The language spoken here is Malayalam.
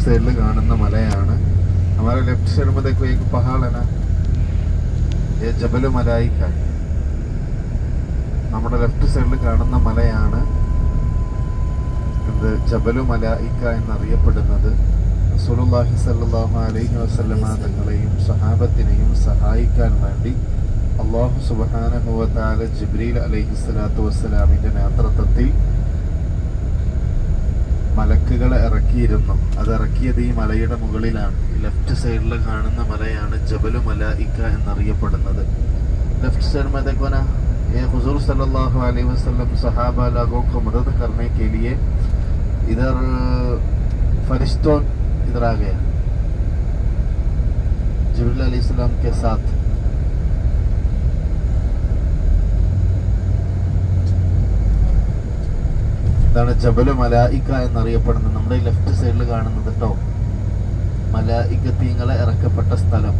സൈഡിൽ കാണുന്ന മലയാണ്. हमारे लेफ्ट साइड में देखो एक पहाड़ है ना, ये जबल मलाइक है. നമ്മുടെ ലെഫ്റ്റ് സൈഡിൽ കാണുന്ന മലയാണ് ഇത് ജബലു മലായിക്ക എന്നറിയപ്പെടുന്നത്. റസൂലുള്ളാഹി സ്വല്ലല്ലാഹു അലൈഹി വസല്ലമ തങ്ങളെയും സഹാബത്തിനെയും സഹായിക്കാൻ വേണ്ടി അല്ലാഹു സുബ്ഹാനഹു വ തആല ജിബ്രീൽ അലൈഹിസ്സലാത്തു വസ്സലാമിന്റെ നേതൃത്വത്തിൽ മലക്കുകളെ ഇറക്കിയിരുന്നു. അത് ഇറക്കിയത് ഈ മലയുടെ മുകളിലാണ്. ലെഫ്റ്റ് സൈഡിൽ കാണുന്ന മലയാണ് ജബലു മലായിക്ക എന്നറിയപ്പെടുന്നത്. ലെഫ്റ്റ് സൈഡ് में देखो ना, ये हुजूर सल्लल्लाहु अलैहि वसल्लम सहाबा लोगों को मदद करने के लिए इधर फरिश्तों इधर आ गया जिब्रील अलैहिस्सलाम के साथ. ഇതാണ് ജബലു മലായിക്ക എന്നറിയപ്പെടുന്നത്. നമ്മുടെ ലെഫ്റ്റ് സൈഡിൽ കാണുന്നത് കേട്ടോ മലായികത്തീങ്ങളെ ഇറക്കപ്പെട്ട സ്ഥലം.